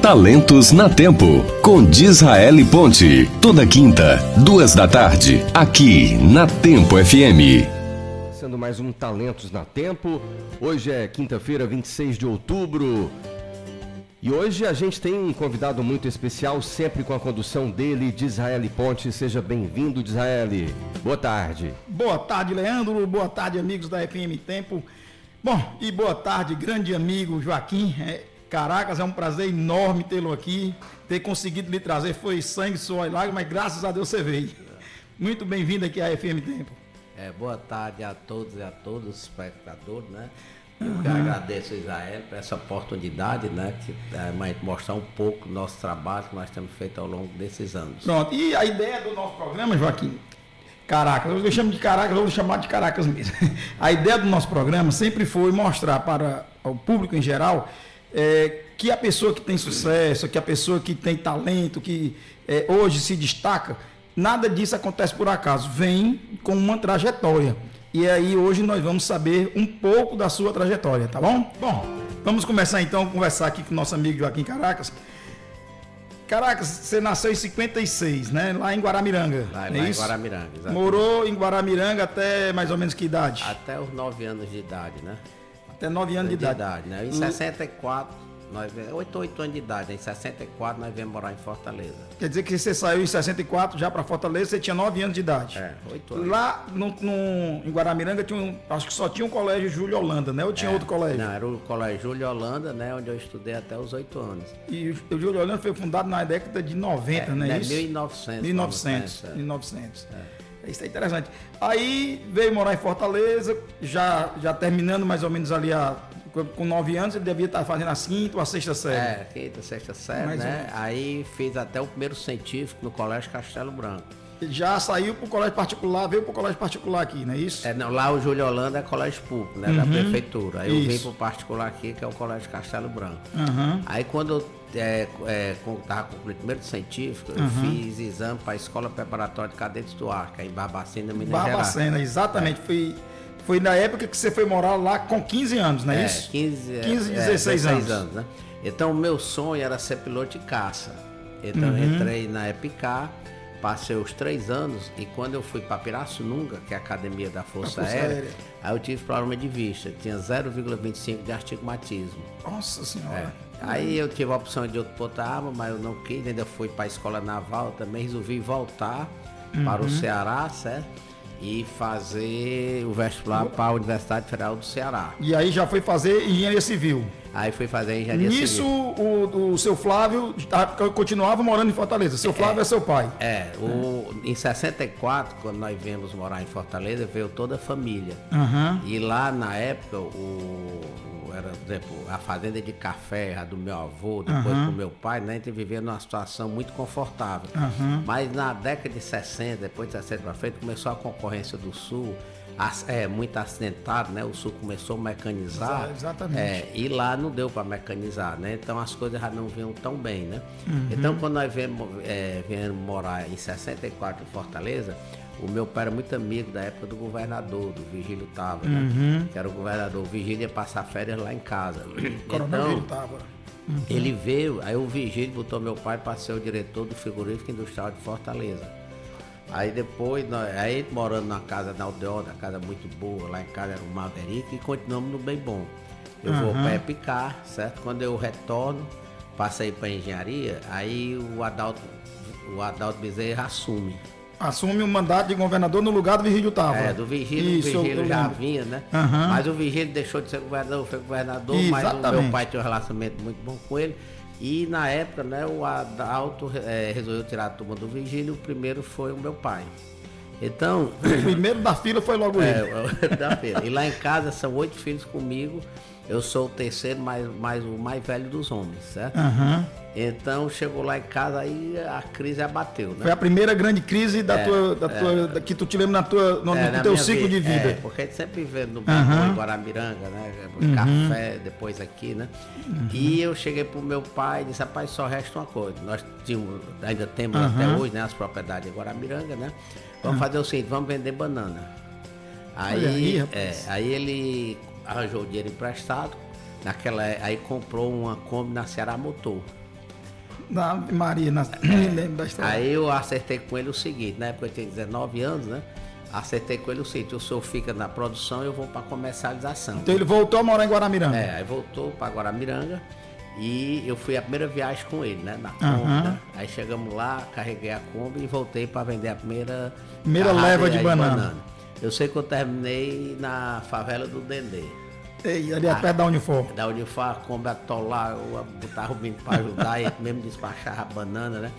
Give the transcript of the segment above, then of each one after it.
Talentos na Tempo, com Disraeli Ponte. Toda quinta, 14h, aqui na Tempo FM. Sendo mais um Talentos na Tempo. Hoje é quinta-feira, 26 de outubro. E hoje a gente tem um convidado muito especial, sempre com a condução dele, Disraeli Ponte. Seja bem-vindo, Disraeli. Boa tarde. Boa tarde, Leandro. Boa tarde, amigos da FM Tempo. Bom, e boa tarde, grande amigo Joaquim. Caracas, é um prazer enorme tê-lo aqui. Ter conseguido lhe trazer foi sangue, suor e lágrimas, mas graças a Deus você veio. Muito bem-vindo aqui à FM Tempo. Boa tarde a todos e a todos os espectadores, né? Eu que agradeço a Israel por essa oportunidade, né? Que mostrar um pouco do nosso trabalho que nós temos feito ao longo desses anos. Pronto, e a ideia do nosso programa, Joaquim, Caracas, eu chamo de Caracas, eu vou chamar de Caracas mesmo. A ideia do nosso programa sempre foi mostrar para o público em geral que a pessoa que tem sucesso, que a pessoa que tem talento, que hoje se destaca, nada disso acontece por acaso, vem com uma trajetória. E aí hoje nós vamos saber um pouco da sua trajetória, tá bom? Bom, vamos começar então a conversar aqui com o nosso amigo Joaquim Caracas. Caracas, você nasceu em 56, né? Lá em Guaramiranga. Lá em Guaramiranga, exatamente. Morou em Guaramiranga até mais ou menos que idade? Até os 9 anos de idade, né? Até 9 anos de idade. Né? Em 64, 8 anos de idade, em 64 nós viemos morar em Fortaleza. Quer dizer que você saiu em 64 já para Fortaleza, você tinha 9 anos de idade. 8 anos. Lá em Guaramiranga, acho que só tinha um colégio Júlio Holanda, né? Ou tinha outro colégio? Não, era o colégio Júlio Holanda, né? Onde eu estudei até os 8 anos. E o Júlio Holanda foi fundado na década de 90, né? Isso? 1900. 1900. Isso é interessante. Aí veio morar em Fortaleza, já terminando mais ou menos ali com 9 anos, ele devia estar fazendo a quinta ou a sexta série. Quinta, sexta série, né? Aí fiz até o primeiro científico no Colégio Castelo Branco. Já saiu para o colégio particular, veio para o colégio particular aqui, não é isso? Não, lá o Júlio Holanda é colégio público, né? Da prefeitura. Aí eu vim para o particular aqui, que é o Colégio Castelo Branco. Aí quando eu estava com o primeiro científico, eu fiz exame para a Escola Preparatória de Cadetes do Arca, em Barbacena, Minas Gerais. Barbacena, exatamente. Foi na época que você foi morar lá com 15 anos, não é isso? 15, 16 anos. Né? Então, o meu sonho era ser piloto de caça. Então, eu entrei na Epicar, passei os 3 anos, e quando eu fui para Pirassununga, que é a Academia da Força Aérea, aí eu tive problema de vista, tinha 0,25 de astigmatismo. Nossa Senhora! Aí eu tive a opção de outro botar arma, mas eu não quis, ainda fui para a Escola Naval, também resolvi voltar para o Ceará, certo? E fazer o vestibular para a Universidade Federal do Ceará. E aí já foi fazer engenharia civil. Aí fui fazer engenharia civil. Nisso o seu Flávio continuava morando em Fortaleza. Seu Flávio é seu pai. Em 64, quando nós viemos morar em Fortaleza, veio toda a família. E lá na época, era, por exemplo, a fazenda de café, a do meu avô, depois do meu pai, né? A gente vivia numa situação muito confortável. Mas na década de 60, depois de 60 para frente, começou a concorrência do Sul, muito acidentado, né? O Sul começou a mecanizar. Exatamente. E lá não deu para mecanizar, né? Então as coisas já não vinham tão bem, né? Então quando nós viemos morar em 64 em Fortaleza, o meu pai era muito amigo da época do governador, do Vigílio Távora, né? Que era o governador. O Vigílio ia passar férias lá em casa. Então, ele veio, aí o Vigílio botou meu pai para ser o diretor do frigorífico industrial de Fortaleza. Aí depois, aí morando na casa na Aldeota, casa muito boa, lá em casa era um Maverick, e continuamos no bem bom. Eu vou para Epicar, certo? Quando eu retorno, passei para engenharia, aí o Adalto Bezerra assume o mandato de governador no lugar do Vigílio Távora. Do Vigílio, o Vigílio já vinha, né? Mas o Vigílio deixou de ser governador, foi governador, mas o meu pai tinha um relacionamento muito bom com ele. E na época, né, o Adalto resolveu tirar a turma do Vigílio, o primeiro foi o meu pai. Então... O primeiro da fila foi logo ele. Da fila. E lá em casa são 8 filhos comigo, eu sou o terceiro, mas o mais velho dos homens, certo? Então chegou lá em casa, aí a crise abateu, né? Foi a primeira grande crise que tu te lembra no teu ciclo de vida. Porque a gente sempre vê no em Guaramiranga, né? Café, depois aqui, né? E eu cheguei pro meu pai e disse, rapaz, só resta uma coisa. Nós ainda temos até hoje, né, as propriedades de Guaramiranga, né? Vamos fazer o seguinte, vamos vender banana. Aí ele arranjou o dinheiro emprestado, aí comprou uma Kombi na Ceará Motor. Da Maria, me lembro da história. Aí eu acertei com ele o seguinte, na época eu tinha 19 anos, né? Acertei com ele o seguinte, o senhor fica na produção e eu vou para comercialização. Então ele voltou a morar em Guaramiranga. Aí voltou para Guaramiranga e eu fui a primeira viagem com ele, né? Na Kombi, né? Aí chegamos lá, carreguei a Kombi e voltei para vender a primeira leva de banana. Eu sei que eu terminei na favela do Dendê. Ei, ali perto da Unifor. Da Unifor, a Kombi atolar, eu botava o menino para ajudar, ele mesmo despachava a banana, né?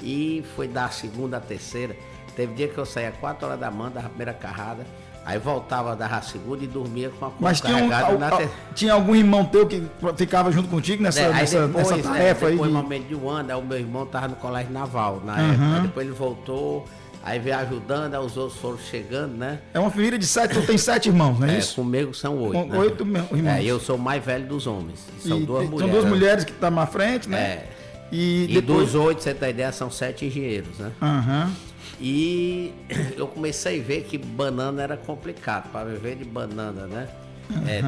E foi da segunda a terceira. Teve dia que eu saía 4 horas da manhã, dava a primeira carrada, aí voltava, dava a segunda e dormia com a Kombi Mas carregada tinha algum irmão teu que ficava junto contigo nessa tarefa aí? Depois, no momento de um ano, aí o meu irmão estava no colégio naval na época, aí depois ele voltou. Aí veio ajudando, aí os outros foram chegando, né? É uma família de 7, tu tem 7 irmãos, não é isso? Comigo são 8, né? 8 irmãos. Eu sou o mais velho dos homens. São 2 mulheres. São 2 mulheres que estão na frente, né? E depois... dos 8, você tem ideia, são 7 engenheiros, né? E eu comecei a ver que banana era complicado. Para viver de banana, né?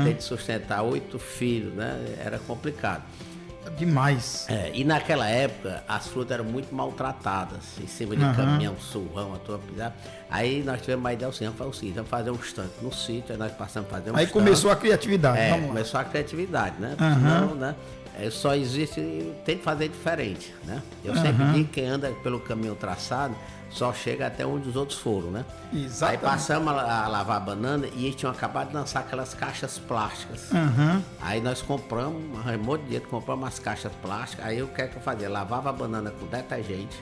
Ter de sustentar 8 filhos, né? Era complicado. Demais. E naquela época as frutas eram muito maltratadas, em cima de caminhão, surrão, a tua pisada. Aí nós tivemos uma ideia assim, vamos fazer um estante no sítio, aí nós passamos a fazer um Aí estante. começou a criatividade. Começou a criatividade, né? Senão, né? Só existe, tem que fazer diferente, né? Eu sempre digo que quem anda pelo caminho traçado só chega até onde os outros foram, né? Exatamente. Aí passamos a lavar a banana e eles tinham acabado de lançar aquelas caixas plásticas. Aí nós compramos, um monte de dinheiro, compramos as caixas plásticas. Aí o que é que eu fazia? Lavava a banana com detergente,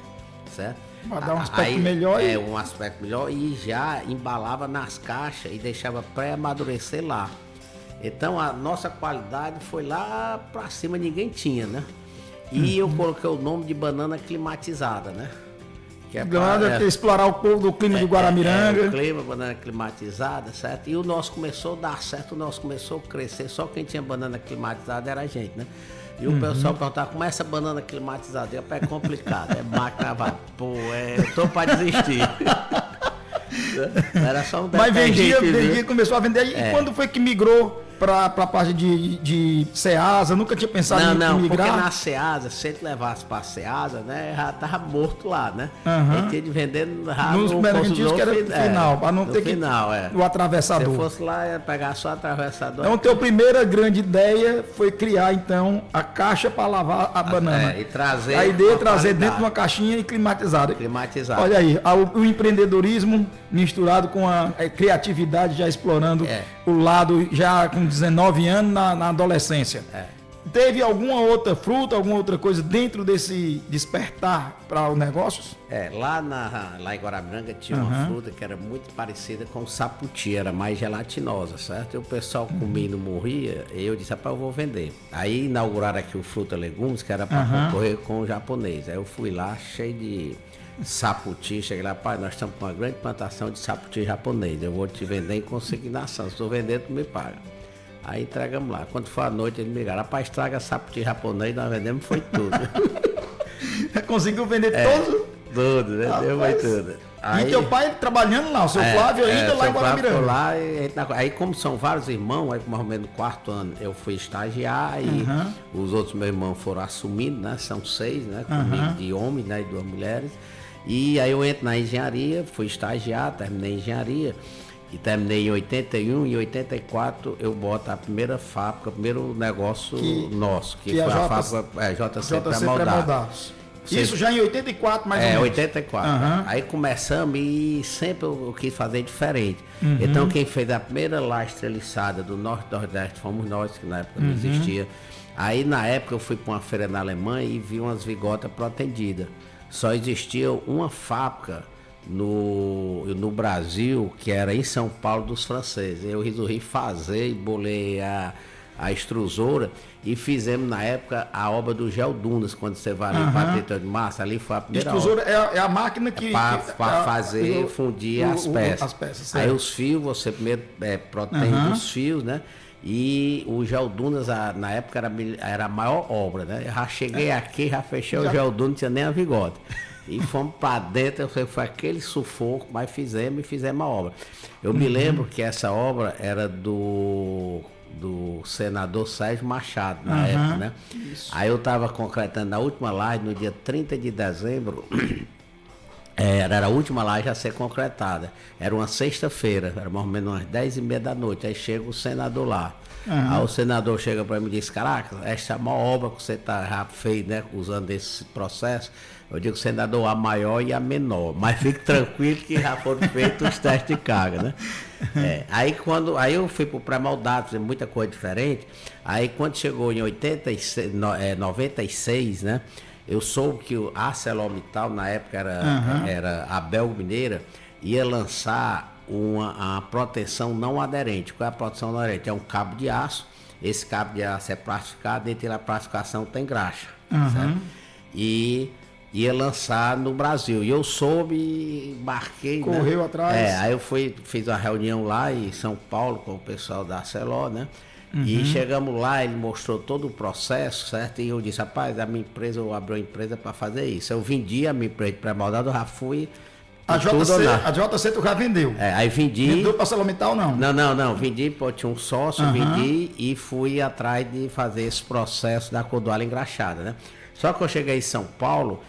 certo? Para dar um aspecto melhor. Um aspecto melhor e já embalava nas caixas e deixava pré-amadurecer lá. Então a nossa qualidade foi lá pra cima, ninguém tinha, né? E eu coloquei o nome de banana climatizada, né? Que é explorar o povo do clima de Guaramiranga. O clima, banana climatizada, certo? E o nosso começou a dar certo, o nosso começou a crescer. Só quem tinha banana climatizada era a gente, né? E o pessoal perguntava, como é essa banana climatizada? Eu falei, é complicado, é máquina a vapor, eu tô pra desistir. Era só um Mas vendia, começou a vender. E quando foi que migrou para a parte de Ceasa? Nunca tinha pensado em migrar? Porque na Ceasa, se ele levasse para a Ceasa, né, já tava morto lá, né? Ele tinha de vender nos supermercados que era no final, para não ter final, o atravessador. Se fosse lá, ia pegar só o atravessador. Então, a primeira grande ideia foi criar, então, a caixa para lavar a banana. E trazer a ideia é trazer dentro de uma caixinha e climatizada. Olha aí, o empreendedorismo misturado com a criatividade, já explorando o lado, já com 19 anos na adolescência. Teve alguma outra fruta, alguma outra coisa dentro desse despertar para os negócios? Lá em Guaramiranga tinha uma fruta que era muito parecida com o saputi, era mais gelatinosa, certo? E o pessoal comia e não morria, e eu disse, rapaz, eu vou vender. Aí inauguraram aqui o Fruta Legumes, que era para concorrer com o japonês. Aí eu fui lá, cheio de saputi, cheguei lá, pai, nós estamos com uma grande plantação de saputi japonês, eu vou te vender em consignação, se tu vender, tu me paga. Aí entregamos lá. Quando foi à noite, ele me ligaram, rapaz, traga saputi japonês, nós vendemos, foi tudo. Conseguiu vender todo? Tudo, vendeu, foi tudo. Aí, e teu pai trabalhando lá, o seu Flávio ainda lá em Guaramiranga. Aí como são vários irmãos, aí mais ou menos no 4º ano eu fui estagiar e os outros meus irmãos foram assumindo, né? São 6, né? Comigo de homens, né? E 2 mulheres. E aí eu entro na engenharia, fui estagiar, terminei a engenharia. E terminei em 81 e em 84 eu boto a primeira fábrica, o primeiro negócio nosso, que foi a fábrica JC Pré-Moldados. Isso já em 84, mais ou menos. 84. Aí começamos e sempre eu quis fazer diferente. Então quem fez a primeira lastra liçada do Norte e Nordeste fomos nós, que na época não existia. Aí na época eu fui para uma feira na Alemanha e vi umas vigotas protendidas. Só existia uma fábrica no Brasil, que era em São Paulo, dos franceses. Eu resolvi fazer e bolei a extrusora e fizemos na época a obra do Gel Dunas, quando você vai ali para a de massa, ali foi a primeira extrusora obra. É a máquina que... Para fazer, fundir as peças. Aí os fios, você primeiro protege os fios, né? E o Gel Dunas, na época, era a maior obra, né? Eu já cheguei aqui, já fechei o Gel Dunas, não tinha nem a vigota. E fomos para dentro, foi aquele sufoco, mas fizemos a obra. Eu me lembro que essa obra era do do senador Sérgio Machado, na época, né? Isso. Aí eu estava concretando a última live no dia 30 de dezembro, era a última live a ser concretada. Era uma sexta-feira, era mais ou menos umas 10h30 da noite. Aí chega o senador lá. Aí o senador chega para mim e diz: caraca, essa é a maior obra que você já fez, né, usando esse processo. Eu digo, senador, a maior e a menor, mas fique tranquilo que já foram feitos os testes de carga, né? Aí eu fui para o pré-moldado, fiz muita coisa diferente. Aí quando chegou em 96, né? Eu soube que a ArcelorMittal, na época era a Belgo Mineira, ia lançar uma proteção não aderente. Qual é a proteção não aderente? É um cabo de aço, esse cabo de aço é plastificado, dentro da plastificação tem graxa, certo? E ia lançar no Brasil. E eu soube, marquei. Correu, né? atrás. Aí eu fiz uma reunião lá em São Paulo com o pessoal da Arcelor, né? E chegamos lá, ele mostrou todo o processo, certo? E eu disse: rapaz, a minha empresa, eu abri uma empresa para fazer isso. Eu vendi a minha empresa de pré-moldado, eu já fui. A JC tu já vendeu. Aí vendi. Vendeu para a ArcelorMittal, não? Não. Vendi, pô, tinha um sócio, vendi e fui atrás de fazer esse processo da cordoalha engraxada, né? Só que eu cheguei em São Paulo,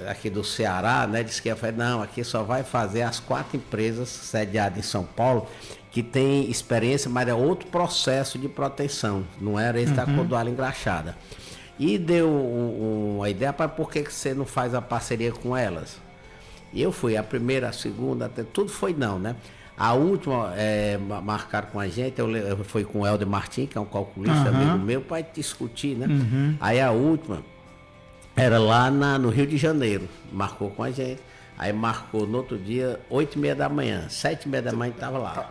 aqui do Ceará, né? Disse que ia fazer, não, aqui só vai fazer as 4 empresas sediadas em São Paulo que tem experiência, mas é outro processo de proteção, não era esse da cordoalha engraxada. E deu uma ideia para por que você não faz a parceria com elas. E eu fui, a primeira, a segunda, até tudo foi não, né? A última, marcaram com a gente, eu fui com o Helder Martins, que é um calculista amigo meu, para discutir, né? Aí a última era lá no Rio de Janeiro, marcou com a gente. Aí marcou no outro dia, 8h30 da manhã, 7h30 da manhã estava lá.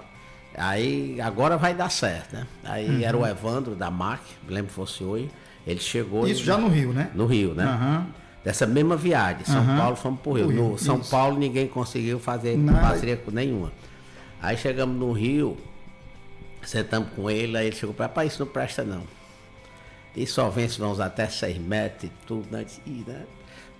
Aí agora vai dar certo, né? Aí era o Evandro da MAC, lembro que fosse hoje, ele chegou. Isso já no Rio, né? No Rio, né? Dessa mesma viagem, São Paulo fomos pro Rio. No São Isso. Paulo ninguém conseguiu fazer parceria com nenhuma. Aí chegamos no Rio, sentamos com ele, aí ele chegou para rapaz, isso não presta não. E solventes vão usar até 6 metros e tudo, né?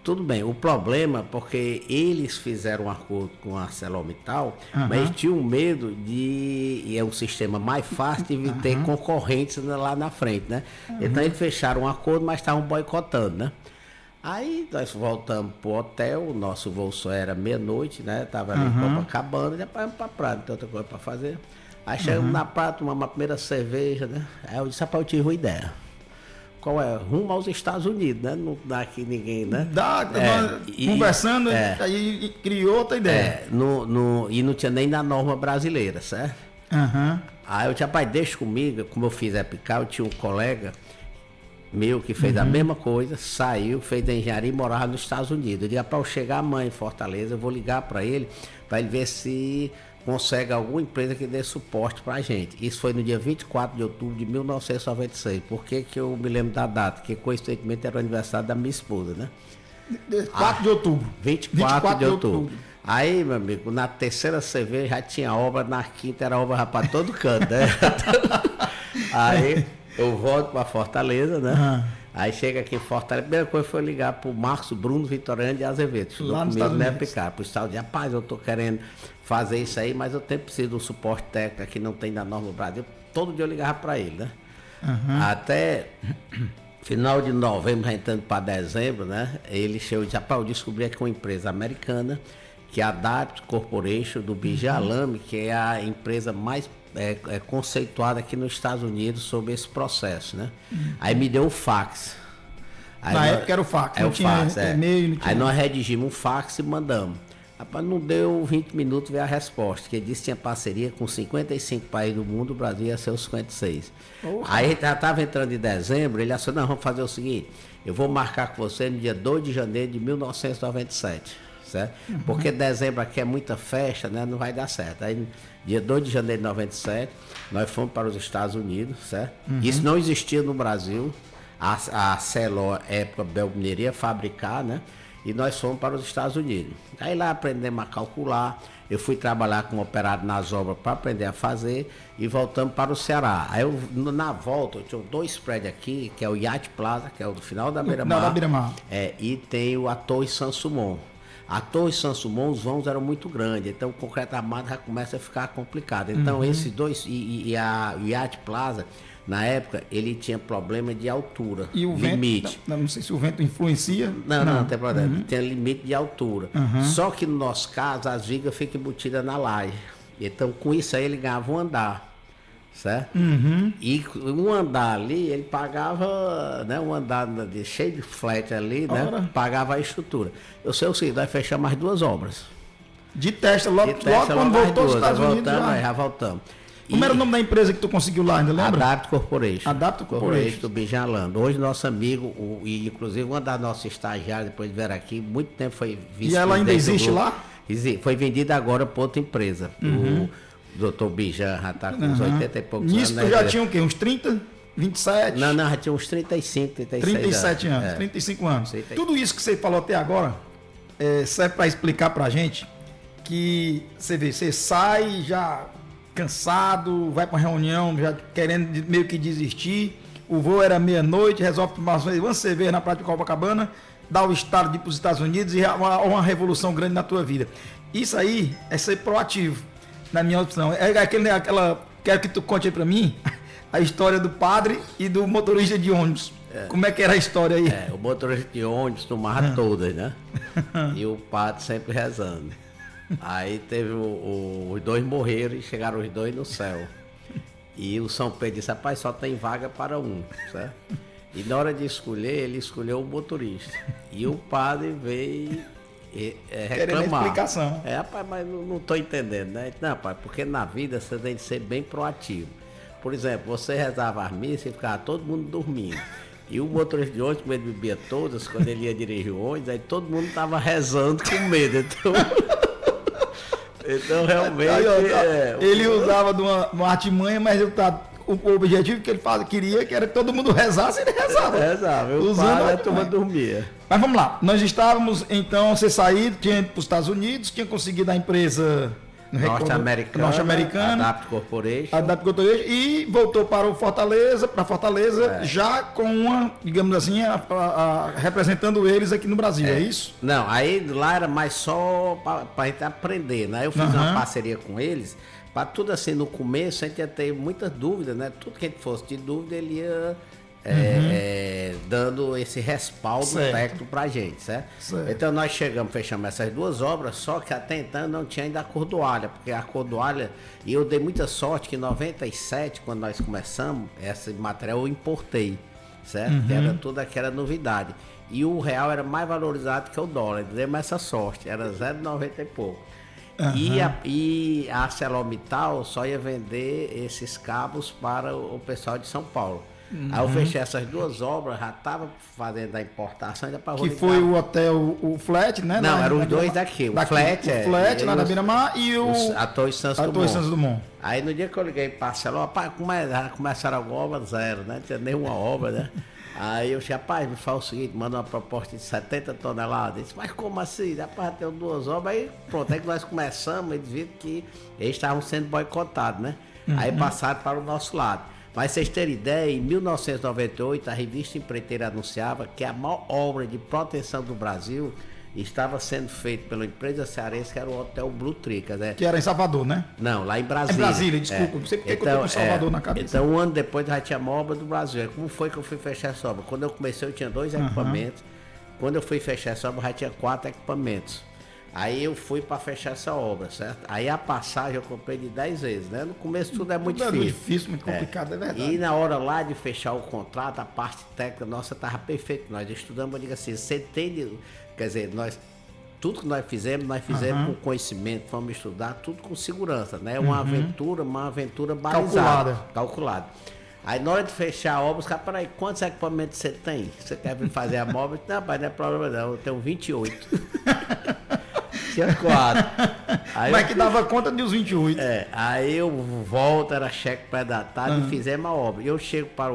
Tudo bem, o problema, porque eles fizeram um acordo com a ArcelorMittal, mas tinham medo e é um sistema mais fácil de ter concorrentes lá na frente, né? Então eles fecharam um acordo, mas estavam boicotando, né? Aí nós voltamos pro hotel, o nosso voo só era meia-noite, né? Tava ali em Copacabana, depois vamos pra praia, não tem outra coisa pra fazer. Aí chegamos na praia, tomamos a primeira cerveja, né? Aí eu disse, rapaz, eu tive uma ideia. Qual é? Rumo aos Estados Unidos, né? Não dá aqui ninguém, né? Conversando, aí criou outra ideia. E não tinha nem na norma brasileira, certo? Aí eu disse, rapaz, deixa comigo, como eu fiz Epicar, eu tinha um colega meu que fez a mesma coisa, saiu, fez a engenharia e morava nos Estados Unidos. Eu disse, para eu chegar amanhã em Fortaleza, eu vou ligar para ele ver se consegue alguma empresa que dê suporte para a gente. Isso foi no dia 24 de outubro de 1996. Por que eu me lembro da data? Porque coincidentemente era o aniversário da minha esposa, né? 4 de outubro. 24 de outubro. Aí, meu amigo, na terceira cerveja já tinha obra, na quinta era obra para todo canto, né? Aí eu volto para Fortaleza, né? Aí chega aqui em Fortaleza, a primeira coisa foi ligar pro Marcos Bruno Vitoriano de Azevedo, estudou comigo na Epicar, pro estado de rapaz, eu tô querendo fazer isso aí, mas eu preciso de um suporte técnico que não tem na norma do Brasil. Todo dia eu ligava para ele, né? Até final de novembro, entrando para dezembro, né? Ele chegou e disse, rapaz, eu descobri aqui uma empresa americana, que é a DAT Corporation do Bijalame, que é a empresa mais conceituada aqui nos Estados Unidos sobre esse processo, né? Aí me deu o fax. Aí na época era o fax, não tinha fax, e-mail, não tinha... Aí nós redigimos um fax e mandamos. Rapaz, não deu 20 minutos ver a resposta, que ele disse que tinha parceria com 55 países do mundo, o Brasil ia ser os 56. Aí já estava entrando em dezembro, ele achou, não, vamos fazer o seguinte, eu vou marcar com você no dia 2 de janeiro de 1997. Certo? Porque dezembro aqui é muita festa, né? Não vai dar certo. Aí, dia 2 de janeiro de 97, nós fomos para os Estados Unidos, certo? Isso não existia no Brasil. A Celor, época Belgo Mineira, ia fabricar, né? E nós fomos para os Estados Unidos. Aí lá aprendemos a calcular. Eu fui trabalhar como operário nas obras para aprender a fazer e voltamos para o Ceará. Aí na volta, eu tinha 2 prédios aqui, que é o Yacht Plaza, que é o do final da Beira-Mar. Beira-Mar. E tem a Torre Sansumon. A Torre Santos Dumont, os vãos eram muito grandes, então o concreto armado já começa a ficar complicado. Então esses dois, e o Yacht Plaza, na época, ele tinha problema de altura, E o limite. vento, não sei se o vento influencia. Não tem problema, tem limite de altura. Só que no nosso caso, as vigas ficam embutidas na laje. Então com isso aí ele ganhava um andar. Certo? E um andar ali, ele pagava, né, um andar cheio de flat ali, né, pagava a estrutura. Eu sei o seguinte, nós fechamos mais 2 obras. De teste, logo quando mais voltou aos 2, Estados Unidos. já voltamos. Como era o nome da empresa que tu conseguiu lá, ainda lembra? Adapt Corporation. Adapt Corporation. do Bijalando. Hoje nosso amigo, e inclusive uma das nossas estagiárias, depois de vir aqui, muito tempo foi E ela ainda existe lá? Foi vendida agora para outra empresa. O doutor Bijan já está com uns 80 e poucos Nisso anos. tu já tinha o quê? Uns 30? 27? Não, já tinha uns 35, 36 37 anos, É. 35 anos. 35. Tudo isso que você falou até agora serve para explicar pra gente que você sai já cansado, vai para uma reunião já querendo meio que desistir, o voo era meia-noite, resolve tomar uma cerveja na praia de Copacabana, dá o estado de ir para os Estados Unidos e uma revolução grande na tua vida. Isso aí é ser proativo, na minha opção. Quero que tu conte aí para mim a história do padre e do motorista de ônibus. Como é que era a história aí? O motorista de ônibus tomava todas, né? E o padre sempre rezando. Aí teve os 2 morreram e chegaram os 2 no céu. E o São Pedro disse, rapaz, só tem vaga para um, certo? E na hora de escolher, ele escolheu o motorista. E o padre veio Querendo reclamar. explicação. Rapaz, mas não estou entendendo, né? Não, rapaz, porque na vida você tem que ser bem proativo. Por exemplo, você rezava as missas e ficava todo mundo dormindo. E o motorista de ônibus, como ele bebia todas, quando ele ia dirigir o ônibus, aí todo mundo estava rezando com medo. Então realmente. Ele usava de uma artimanha, mas o objetivo que ele queria que era que todo mundo rezasse, ele rezava. Rezava, Usando a turma dormia. Mas vamos lá, nós estávamos, então, você saiu, tinha ido para os Estados Unidos, tinha conseguido a empresa norte-americana, Adapt Corporation. E voltou para o Fortaleza, já com uma, digamos assim, representando eles aqui no Brasil, é isso? Não, aí lá era mais só para a gente aprender, né? Eu fiz uma parceria com eles, para tudo assim, no começo a gente ia ter muitas dúvidas, né? Tudo que a gente fosse de dúvida, ele ia dando esse respaldo técnico pra gente, certo? Então nós fechamos essas 2 obras, só que até então não tinha ainda a cordoalha, porque a cordoalha, e eu dei muita sorte que em 97, quando nós começamos, esse material eu importei, certo? Que era tudo aquela novidade. E o real era mais valorizado que o dólar, demos essa sorte, era 0,90 e pouco. E a ArcelorMittal só ia vender esses cabos para o pessoal de São Paulo. Aí eu fechei essas 2 obras, já estava fazendo a importação ainda para Que foi o hotel, o Flat, né? Não, eram os 2 daqui. O Flat lá na Beira-Mar e a Torre Santos Dumont. Aí no dia que eu liguei para a Arcelor, rapaz, começaram a obra 0, né? Não tinha nenhuma obra, né? Aí eu disse, rapaz, me fala o seguinte, manda uma proposta de 70 toneladas. Eu disse, mas como assim? Rapaz, tem 2 obras. Aí pronto, aí que nós começamos, eles viram que eles estavam sendo boicotados, né? Aí passaram para o nosso lado. Mas vocês terem ideia, em 1998 a revista Empreiteira anunciava que a maior obra de proteção do Brasil estava sendo feita pela empresa cearense, que era o Hotel Blue Tree, né? Que era em Salvador, né? Não, lá em Brasília. É Brasília, desculpa, não sei porque eu tô com Salvador na cabeça. Então, um ano depois já tinha a maior obra do Brasil. Como foi que eu fui fechar essa obra? Quando eu comecei eu tinha 2 equipamentos. Quando eu fui fechar essa obra já tinha 4 equipamentos. Aí eu fui para fechar essa obra, certo? Aí a passagem eu comprei de 10 vezes, né? No começo tudo é muito difícil. É muito difícil, muito complicado, é verdade. E na hora lá de fechar o contrato, a parte técnica nossa estava perfeita. Nós estudamos, eu digo assim, você tem, quer dizer, tudo que nós fizemos com conhecimento, vamos estudar, tudo com segurança, né? Uma aventura balizada. Calculada. Aí na hora de fechar a obra, os caras, peraí, quantos equipamentos você tem? Você quer vir fazer a obra? Não, rapaz, não é problema não, eu tenho 28. Tinha 4. Mas que dava conta de os 28. Aí eu volto, era cheque pré-datado e fizemos a obra. Eu chego para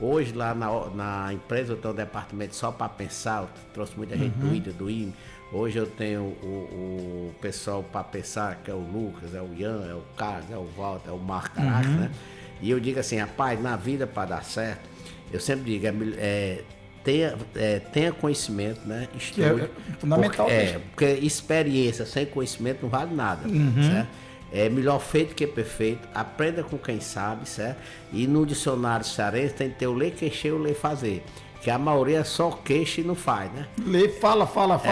hoje lá na empresa, eu tenho um departamento só para pensar, eu trouxe muita gente do IDA, do IME. Hoje eu tenho o pessoal para pensar, que é o Lucas, é o Ian, é o Carlos, é o Walter, é o Marco Caracas, né? E eu digo assim, rapaz, na vida para dar certo, eu sempre digo, tenha conhecimento, né? Estude. É fundamental. Porque experiência sem conhecimento não vale nada, certo? É melhor feito que perfeito. Aprenda com quem sabe, certo? E no dicionário cearense tem que ter o ler, queixer e o ler fazer. Que a maioria só queixa e não faz, né? Lê, fala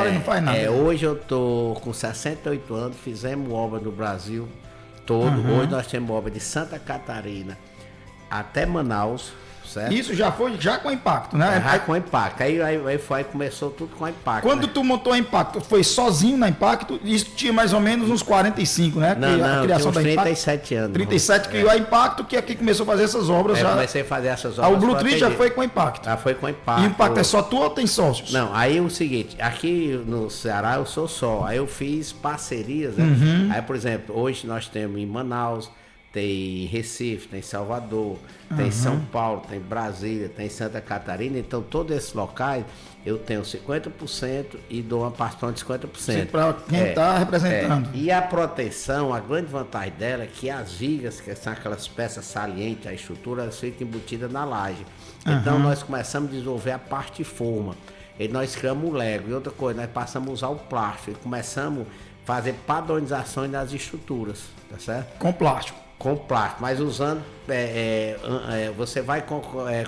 e não faz nada. Hoje eu tô com 68 anos, fizemos obra no Brasil todo. Hoje nós temos obra de Santa Catarina até Manaus, certo? Isso já foi com impacto, né? Já com impacto. Aí começou tudo com impacto. Quando tu montou a Impacto, foi sozinho na Impacto? Isso tinha mais ou menos uns 45, né? Não, a criação tinha uns da 37 anos. 37 criou a Impacto, que aqui começou a fazer essas obras já. Comecei a fazer essas obras. O Blue Tree já foi com Impacto. Já foi com Impacto. E o Impacto é só tu ou tem sócios? Não, aí é o seguinte, aqui no Ceará eu sou só. Aí eu fiz parcerias, né? Aí, por exemplo, hoje nós temos em Manaus, tem Recife, tem Salvador, tem São Paulo, tem Brasília, tem Santa Catarina. Então, todos esses locais eu tenho 50% e dou uma participação de 50%. Para quem está representando. E a proteção, a grande vantagem dela é que as vigas, que são aquelas peças salientes, a estrutura, elas ficam embutidas na laje. Então, nós começamos a desenvolver a parte de forma. E nós criamos o Lego. E outra coisa, nós passamos a usar o plástico. E começamos a fazer padronizações das estruturas, tá certo? Com plástico. Com plástico, mas usando, você vai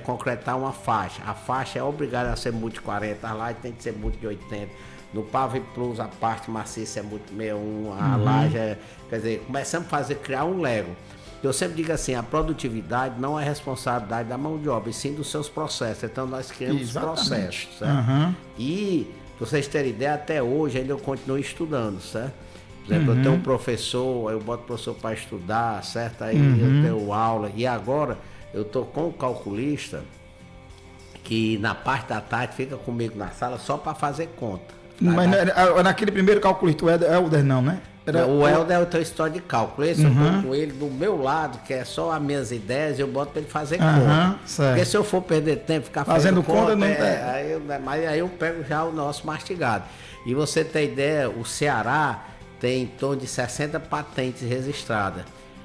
concretar uma faixa. A faixa é obrigada a ser multi 40, a laje tem que ser multi 80. No Pave Plus, a parte maciça é multi 61, a laje quer dizer, começamos a criar um Lego. Eu sempre digo assim, a produtividade não é responsabilidade da mão de obra, e sim dos seus processos. Então nós criamos processos, certo? E, para vocês terem ideia, até hoje ainda eu continuo estudando, certo? Por exemplo, eu tenho um professor, eu boto o professor para estudar, certo? Aí eu tenho aula. E agora eu estou com o calculista, que na parte da tarde fica comigo na sala só para fazer conta. Mas naquele primeiro calculista, o Helder não, né? O Helder é o teu história de cálculo. Esse eu estou com ele do meu lado, que é só as minhas ideias, eu boto para ele fazer conta. Certo. Porque se eu for perder tempo, ficar fazendo conta, não mas aí eu pego já o nosso mastigado. E você tem ideia, o Ceará tem em torno de 60 patentes registradas.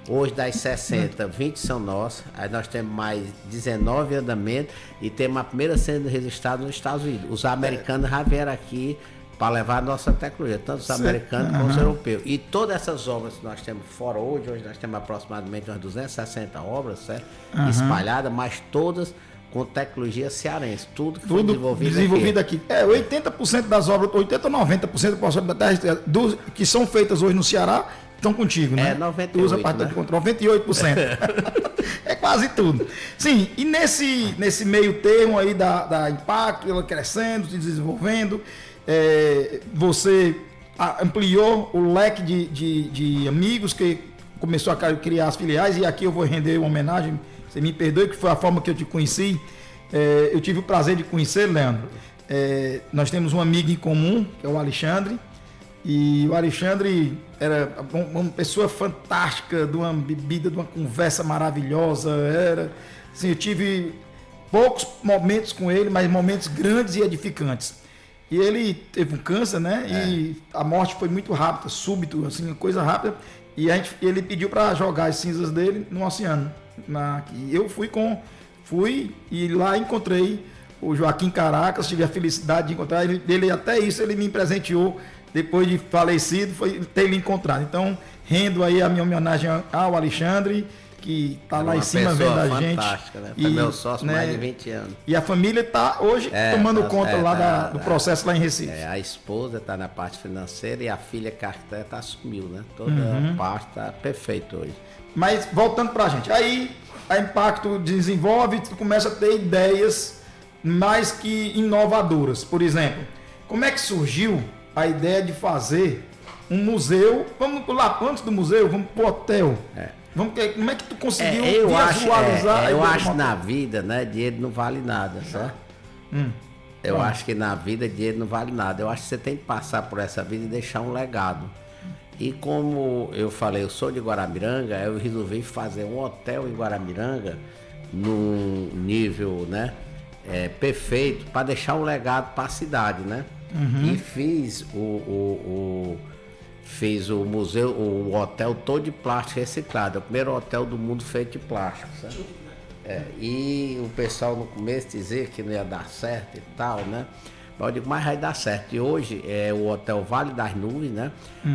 Hoje das 60, 20 são nossas. Aí nós temos mais 19 em andamento e temos a primeira sendo registrada nos Estados Unidos. Os americanos já vieram aqui para levar a nossa tecnologia, tanto os americanos como os europeus. E todas essas obras que nós temos fora hoje nós temos aproximadamente umas 260 obras, certo? Espalhadas, mas todas com tecnologia cearense, tudo que foi desenvolvido aqui. 80% das obras, 80 ou 90% da terra que são feitas hoje no Ceará estão contigo, né? 98%. Usa parte de conta, 98%. É quase tudo. Sim, e nesse meio termo aí da Impacto, ela crescendo, se desenvolvendo, você ampliou o leque de amigos que começou a criar as filiais, e aqui eu vou render uma homenagem. Você me perdoe, que foi a forma que eu te conheci. Eu tive o prazer de conhecer, Leandro. Nós temos um amigo em comum, que é o Alexandre. E o Alexandre era uma pessoa fantástica, de uma bebida, de uma conversa maravilhosa. Assim, eu tive poucos momentos com ele, mas momentos grandes e edificantes. E ele teve um câncer, né? E a morte foi muito rápida, súbito, assim, coisa rápida. E ele pediu para jogar as cinzas dele no oceano. E eu fui e lá encontrei o Joaquim Caracas, tive a felicidade de encontrar ele, até isso ele me presenteou, depois de falecido, foi ter ele encontrado. Então, rendo aí a minha homenagem ao Alexandre, que está lá em cima vendo a gente. Né? Foi meu sócio mais de 20 anos. E a família está hoje tomando conta lá do processo lá em Recife. A esposa está na parte financeira e a filha que arquiteta assumiu, né? Toda a parte está perfeita hoje. Mas voltando para a gente, aí a Impacto desenvolve, tu começa a ter ideias mais que inovadoras. Por exemplo, como é que surgiu a ideia de fazer um museu? Vamos pular antes do museu, vamos para o hotel. Como é que tu conseguiu visualizar? Eu acho que na vida, né, dinheiro não vale nada, certo? Eu acho que na vida dinheiro não vale nada. Eu acho que você tem que passar por essa vida e deixar um legado. E como eu falei, eu sou de Guaramiranga, eu resolvi fazer um hotel em Guaramiranga num nível, né, perfeito, para deixar um legado para a cidade, né? E fiz o museu, o hotel todo de plástico reciclado. É o primeiro hotel do mundo feito de plástico, certo? E o pessoal no começo dizia que não ia dar certo e tal, né? Mas eu digo, mas vai dar certo. E hoje é o Hotel Vale das Nuvens, né?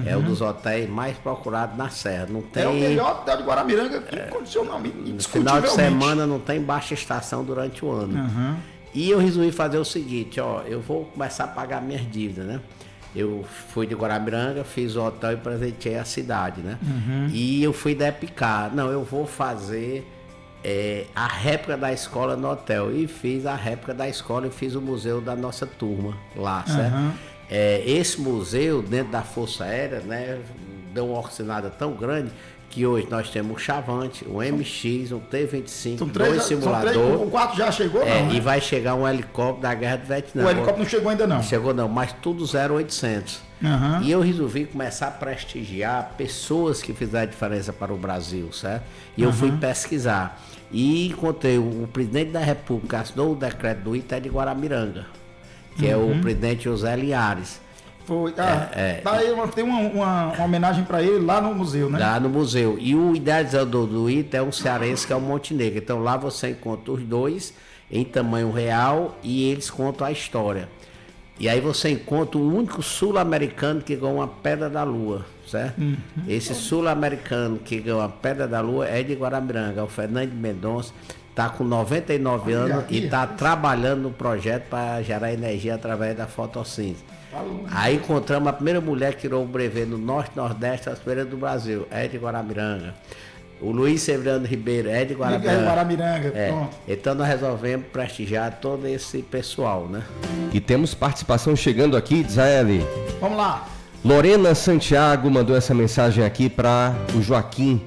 É um dos hotéis mais procurados na Serra. Não tem... É o melhor hotel de Guaramiranga, incondicionalmente, No final indiscutivelmente. de semana não tem baixa estação durante o ano. E eu resolvi fazer o seguinte, ó, eu vou começar a pagar minhas dívidas, né? Eu fui de Guaramiranga, fiz o hotel e presenteei a cidade, né? E eu fui da Epicar. Não, eu vou fazer a réplica da escola no hotel. E fiz a réplica da escola e fiz o museu da nossa turma lá, certo? Esse museu, dentro da Força Aérea, né, deu uma oxigenada tão grande que hoje nós temos um Chavante, um MX, um T-25, dois simuladores. O 4 já chegou, não? E vai chegar um helicóptero da Guerra do Vietnã. O helicóptero não chegou ainda, não? Não chegou não, mas tudo 0800. E eu resolvi começar a prestigiar pessoas que fizeram diferença para o Brasil, certo? E eu fui pesquisar. E encontrei o presidente da República, assinou o decreto do ITA de Guaramiranga, que é o presidente José Linhares. Foi. Tem uma homenagem para ele lá no museu, né? Lá no museu. E o idealizador do ITA é um cearense que é o Montenegro. Então lá você encontra os dois em tamanho real e eles contam a história. E aí você encontra o único sul-americano que ganhou uma pedra da lua, certo? Esse sul-americano que ganhou uma pedra da lua é de Guaramiranga, é o Fernando Mendonça. Está com 99 anos e está trabalhando no projeto para gerar energia através da fotossíntese. Aí encontramos a primeira mulher que tirou o brevet no Norte e Nordeste das feiras do Brasil, é de Guaramiranga. O Luiz Severiano Ribeiro é de Guaramiranga. Então nós resolvemos prestigiar todo esse pessoal, né? E temos participação chegando aqui, Dizaeli. Vamos lá. Lorena Santiago mandou essa mensagem aqui para o Joaquim.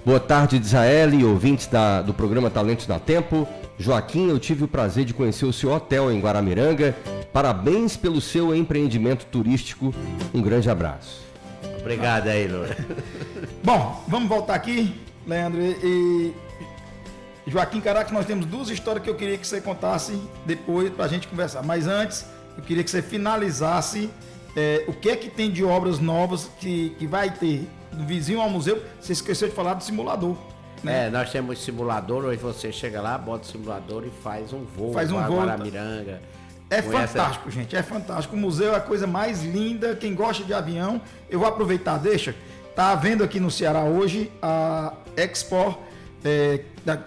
Boa tarde, Dizaeli, ouvintes do programa Talentos na Tempo. Joaquim, eu tive o prazer de conhecer o seu hotel em Guaramiranga. Parabéns pelo seu empreendimento turístico. Um grande abraço. Obrigado aí, Lorena. Bom, vamos voltar aqui, Leandro. E Joaquim Caraca, nós temos duas histórias que eu queria que você contasse depois para a gente conversar. Mas antes, eu queria que você finalizasse o que é que tem de obras novas que vai ter do vizinho ao museu. Você esqueceu de falar do simulador, né? Nós temos simulador, hoje você chega lá, bota o simulador e faz um voo para Guaramiranga. É fantástico, gente, é fantástico. O museu é a coisa mais linda. Quem gosta de avião, eu vou aproveitar, tá vendo aqui no Ceará hoje a Expo,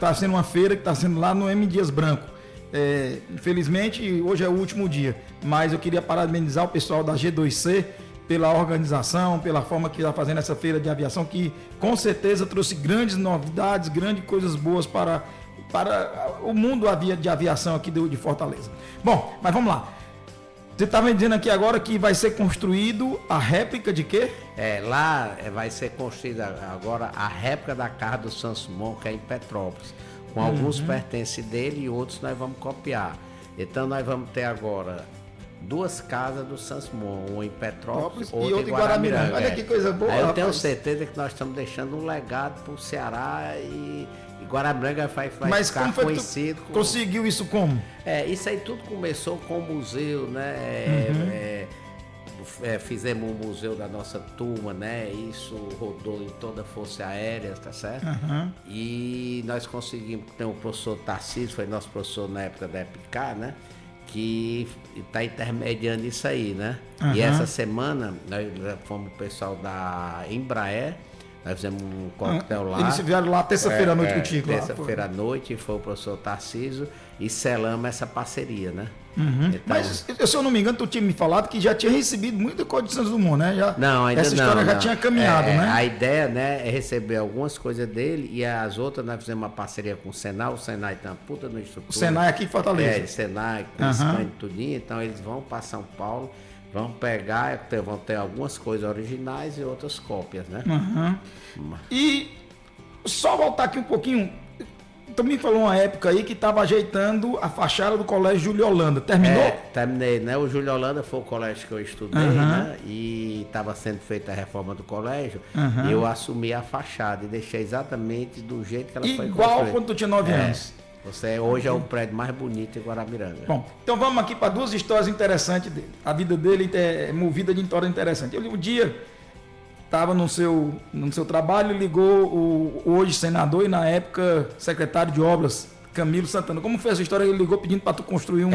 tá sendo uma feira que está sendo lá no M. Dias Branco. Infelizmente, hoje é o último dia, mas eu queria parabenizar o pessoal da G2C pela organização, pela forma que está fazendo essa feira de aviação, que com certeza trouxe grandes novidades, grandes coisas boas para o mundo de aviação aqui de Fortaleza. Bom, mas vamos lá. Você estava dizendo aqui agora que vai ser construído a réplica de quê? Lá vai ser construída agora a réplica da Casa do Santos Dumont, que é em Petrópolis. Com alguns pertencem dele e outros nós vamos copiar. Então nós vamos ter agora duas casas do Santos Dumont, uma em Petrópolis, outra em Guaramiranga. Olha que coisa boa. Eu tenho certeza que nós estamos deixando um legado para o Ceará e Guaramiranga vai ficar conhecido. Mas conseguiu isso como? Isso aí tudo começou com o museu, né? Fizemos um museu da nossa turma, né? Isso rodou em toda a Força Aérea, tá certo? E nós conseguimos, tem o professor Tarcísio, foi nosso professor na época da Epicar, né? Que está intermediando isso aí, né? E essa semana nós fomos o pessoal da Embraer, nós fizemos um coquetel lá. Eles vieram lá terça-feira à noite contigo. Terça-feira à noite, foi o professor Tarcísio e selamos essa parceria, né? Então, mas, se eu não me engano, tu tinha me falado que já tinha recebido muita coisa de Santos Dumont, né? Não, ainda essa história não. Já tinha caminhado, né? A ideia, né, é receber algumas coisas dele e as outras nós fizemos uma parceria com o Senai. O Senai tem uma puta no estrutura. O Senai aqui em Fortaleza. O Senai, com scan e tudinho. Então eles vão para São Paulo, vão pegar, vão ter algumas coisas originais e outras cópias, né? E só voltar aqui um pouquinho. Também falou uma época aí que estava ajeitando a fachada do Colégio Júlio Holanda. Terminou? Terminei, né? O Júlio Holanda foi o colégio que eu estudei, né? E estava sendo feita a reforma do colégio. E eu assumi a fachada e deixei exatamente do jeito que ela foi construída. Igual quando tu tinha 9 anos. Hoje é o prédio mais bonito em Guaramiranga. Bom, então vamos aqui para duas histórias interessantes dele. A vida dele é movida de histórias interessantes. Um dia estava no seu trabalho, ligou o hoje senador e na época secretário de obras, Camilo Santana. Como foi essa história? Ele ligou pedindo para tu construir um...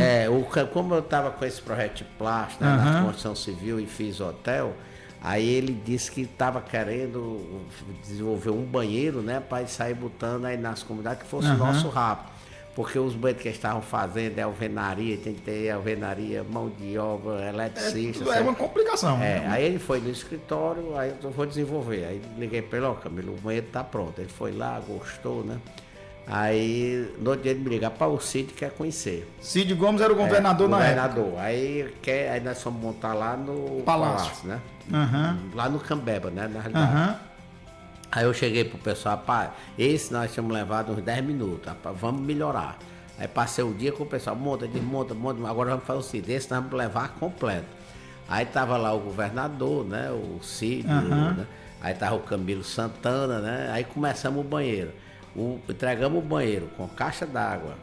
Como eu estava com esse projeto de plástico, né, na construção civil e fiz hotel, aí ele disse que estava querendo desenvolver um banheiro, né, para sair botando aí nas comunidades que fosse nosso rápido. Porque os banheiros que eles estavam fazendo é alvenaria, tem que ter alvenaria, mão de obra, eletricista. É uma complicação. Aí ele foi no escritório, aí eu vou desenvolver. Aí liguei para ele, Camilo, o banheiro está pronto. Ele foi lá, gostou, né? Aí no outro dia ele me liga, o Cid quer conhecer. Cid Gomes era o governador na época. Aí nós fomos montar lá no Palácio, né? Lá no Cambeba, né? Na realidade. Aí eu cheguei pro pessoal, rapaz, esse nós tínhamos levado uns 10 minutos, rapaz, vamos melhorar. Aí passei o dia com o pessoal, monta, agora vamos fazer o Cid, esse nós vamos levar completo. Aí tava lá o governador, né? O Cid, né? Aí tava o Camilo Santana, né? Aí começamos o banheiro. Entregamos o banheiro com caixa d'água,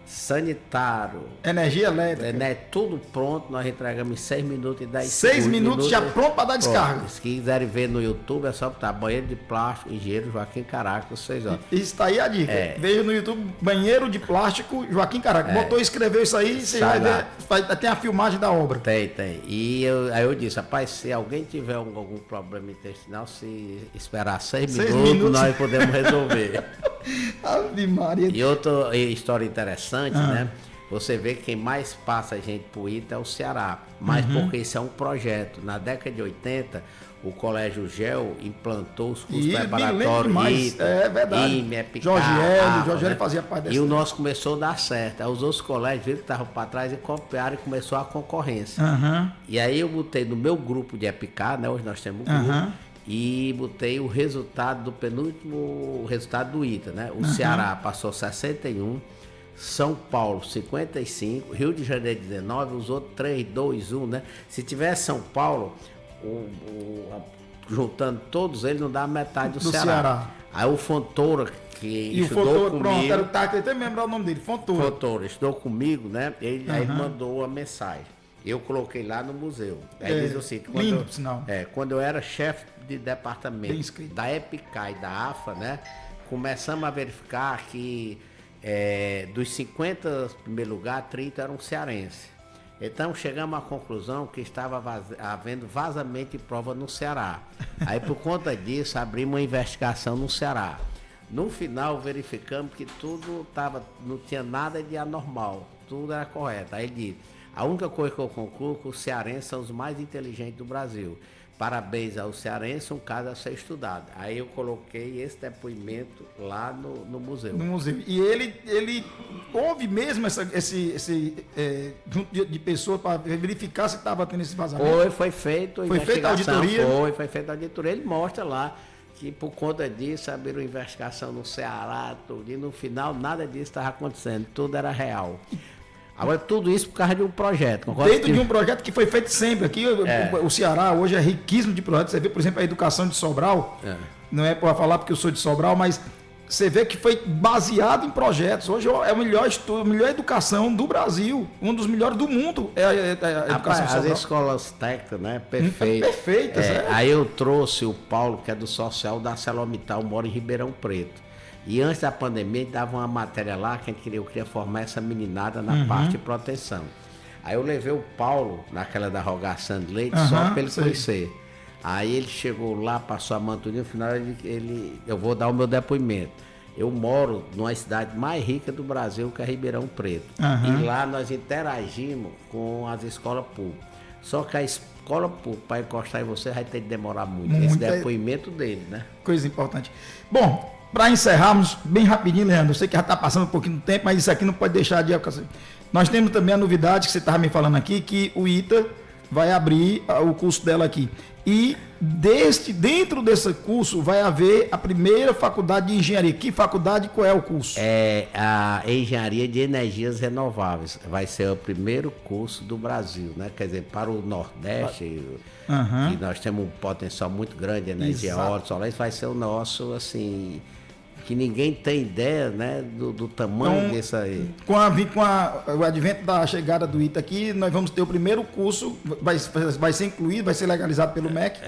sanitário, energia elétrica, né, tudo pronto. Nós entregamos em 6 minutos e 10 6 minutos já pronto para dar descarga. Se quiserem ver no YouTube, é só botar banheiro de plástico, Engenheiro Joaquim Caracas, vocês olham. Isso tá aí a dica. Veja no YouTube, banheiro de plástico Joaquim Caracas. Botou e escreveu isso aí, você vai ver, tem a filmagem da obra. Tem. E aí eu disse, rapaz, se alguém tiver algum problema intestinal, se esperar 6 minutos, nós podemos resolver. Ave Maria. E outra história interessante, né? Você vê que quem mais passa a gente pro ITA é o Ceará, mas porque isso é um projeto. Na década de 80, o Colégio GEL implantou os cursos preparatórios ITA, é verdade. IME, EPICAR, Jorge Hélio fazia parte dessa. E o nosso começou a dar certo. Aí os outros colégios viram que estavam para trás e copiaram e começou a concorrência. E aí eu botei no meu grupo de EPICAR, né? Hoje nós temos um grupo. E botei o resultado do penúltimo resultado do ITA, né? O Ceará passou 61, São Paulo 55, Rio de Janeiro 19, os outros 3, 2, 1, né? Se tivesse São Paulo, juntando todos eles, não dá metade do Ceará. Aí o Fontoura, que estudou comigo... Pronto, eu até me lembrar o nome dele, Fontoura, estudou comigo, né? Aí ele mandou a mensagem. Eu coloquei lá no museu. Aí diz o seguinte, quando eu era chefe de departamento da EPICAR e da AFA, né? Começamos a verificar que dos 50 em primeiro lugar, 30 eram cearenses. Então chegamos à conclusão que estava havendo vazamento de prova no Ceará. Aí por conta disso abrimos uma investigação no Ceará. No final verificamos que tudo não tinha nada de anormal, tudo era correto. Aí ele disse, a única coisa que eu concluo é que os cearenses são os mais inteligentes do Brasil. Parabéns aos cearenses, um caso a ser estudado. Aí eu coloquei esse depoimento lá no museu. No museu. E ele houve mesmo junto de pessoas para verificar se estava tendo esse vazamento? Foi feito a investigação. Foi feita a auditoria. Ele mostra lá que por conta disso abriram investigação no Ceará, tudo. E no final nada disso estava acontecendo, tudo era real. Agora, tudo isso por causa de um projeto. Dentro de um projeto que foi feito sempre. Aqui, o Ceará hoje é riquíssimo de projetos. Você vê, por exemplo, a educação de Sobral. Não é para falar porque eu sou de Sobral, mas você vê que foi baseado em projetos. Hoje é o melhor estudo, a melhor educação do Brasil. Um dos melhores do mundo é a educação de Sobral. As escolas técnicas, né? Perfeitas. Perfeitas, Aí eu trouxe o Paulo, que é do Social da ArcelorMittal, mora em Ribeirão Preto. E antes da pandemia, dava uma matéria lá que eu queria formar essa meninada na parte de proteção. Aí eu levei o Paulo naquela da Rogação de Leite só para ele conhecer. Aí ele chegou lá, passou a manturinha, no final eu vou dar o meu depoimento. Eu moro numa cidade mais rica do Brasil, que é Ribeirão Preto. E lá nós interagimos com as escolas públicas. Só que a escola pública, para encostar em você, vai ter que demorar muito. Esse depoimento dele, né? Coisa importante. Bom, para encerrarmos bem rapidinho, Leandro, eu sei que já está passando um pouquinho do tempo, mas isso aqui não pode deixar de... Nós temos também a novidade que você estava me falando aqui, que o ITA vai abrir o curso dela aqui. E dentro desse curso vai haver a primeira faculdade de engenharia. Que faculdade, qual é o curso? É a Engenharia de Energias Renováveis. Vai ser o primeiro curso do Brasil, né? Quer dizer, para o Nordeste, e nós temos um potencial muito grande de energia eólica, solar, isso vai ser o nosso, assim... que ninguém tem ideia, né, do tamanho disso aí. Com o advento da chegada do ITA aqui, nós vamos ter o primeiro curso, vai ser incluído, vai ser legalizado pelo MEC,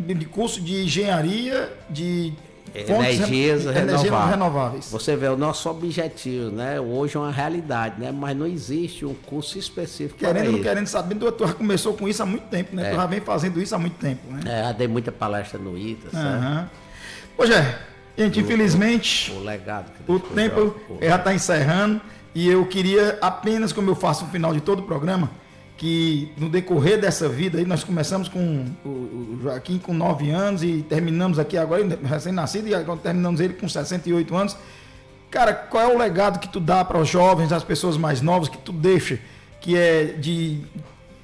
de curso de engenharia de energias renováveis. Você vê o nosso objetivo, né? Hoje é uma realidade, né? Mas não existe um curso específico para Querendo ou não isso. querendo, sabendo, tu já começou com isso há muito tempo, né? Tu já vem fazendo isso há muito tempo, né? Já dei muita palestra no ITA, certo? Pois é, gente, infelizmente, O legado que o deixou tempo Jorge. já está encerrando e eu queria apenas, como eu faço no final de todo o programa, que no decorrer dessa vida, aí nós começamos com o Joaquim com 9 anos e terminamos aqui agora, recém-nascido, e agora terminamos ele com 68 anos. Cara, qual é o legado que tu dá para os jovens, as pessoas mais novas, que tu deixa, que é de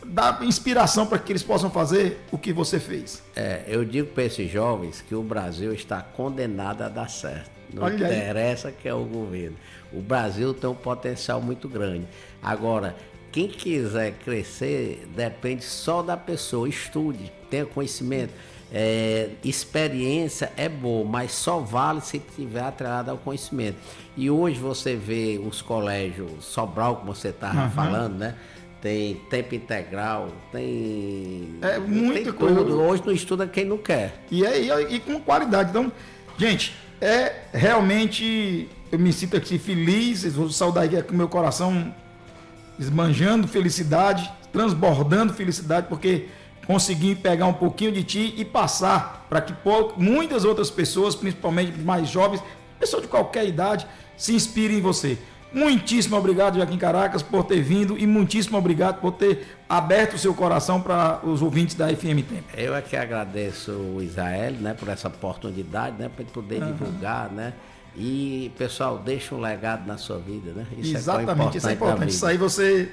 dar inspiração para que eles possam fazer o que você fez? Eu digo para esses jovens que o Brasil está condenado a dar certo. Não Olha aí. interessa que é o governo. O Brasil tem um potencial muito grande. Agora, quem quiser crescer depende só da pessoa. Estude, tenha conhecimento. Experiência é boa, mas só vale se tiver atrelado ao conhecimento. E hoje você vê os colégios Sobral, como você estava falando, né? Tem tempo integral, tem muita tem coisa. tudo. Hoje não estuda quem não quer. E com qualidade. Então, gente, realmente eu me sinto aqui feliz, vou saudar aqui com o meu coração esbanjando felicidade, transbordando felicidade, porque consegui pegar um pouquinho de ti e passar para que muitas outras pessoas, principalmente mais jovens, pessoas de qualquer idade, se inspirem em você. Muitíssimo obrigado, Joaquim Caracas, por ter vindo e muitíssimo obrigado por ter aberto o seu coração para os ouvintes da FM Tempo. Eu é que agradeço o Israel, né, por essa oportunidade, né, para ele poder divulgar, né? E, pessoal, deixa um legado na sua vida, né? Exatamente, isso é da importante. vida. Isso aí você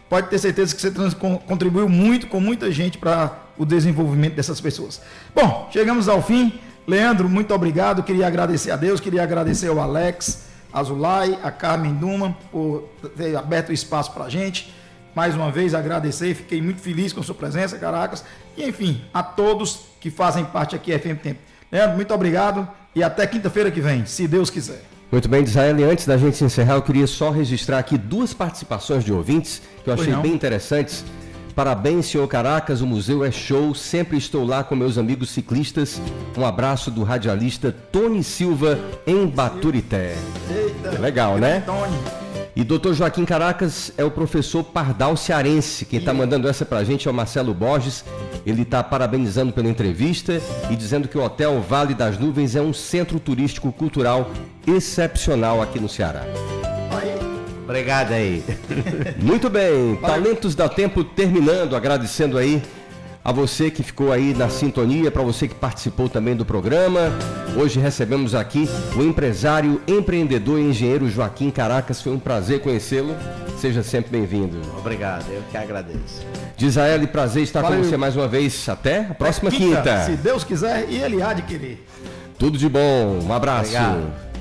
pode ter certeza que você contribuiu muito com muita gente para o desenvolvimento dessas pessoas. Bom, chegamos ao fim. Leandro, muito obrigado. Queria agradecer a Deus, queria agradecer ao Alex, a Zulay, a Carmen Duma, por ter aberto o espaço para a gente. Mais uma vez, agradecer. Fiquei muito feliz com a sua presença, Caracas. E, enfim, a todos que fazem parte aqui da FM Tempo. Leandro, muito obrigado e até quinta-feira que vem, se Deus quiser. Muito bem, Israel, e antes da gente se encerrar, eu queria só registrar aqui 2 participações de ouvintes que eu achei bem interessantes. Parabéns, senhor Caracas, o museu é show, sempre estou lá com meus amigos ciclistas. Um abraço do radialista Tony Silva, em Baturité. Eita, legal, né? Tony. E doutor Joaquim Caracas é o professor Pardal Cearense. Quem está mandando essa pra gente é o Marcelo Borges. Ele está parabenizando pela entrevista e dizendo que o Hotel Vale das Nuvens é um centro turístico cultural excepcional aqui no Ceará. Obrigado aí. Muito bem, Talentos da Tempo terminando, agradecendo aí a você que ficou aí na sintonia, para você que participou também do programa. Hoje recebemos aqui o empresário, empreendedor e engenheiro Joaquim Caracas. Foi um prazer conhecê-lo. Seja sempre bem-vindo. Obrigado, eu que agradeço. Dizael, prazer estar com você mais uma vez. Até a próxima quinta. Se Deus quiser e Ele há de querer. Tudo de bom. Um abraço. Obrigado.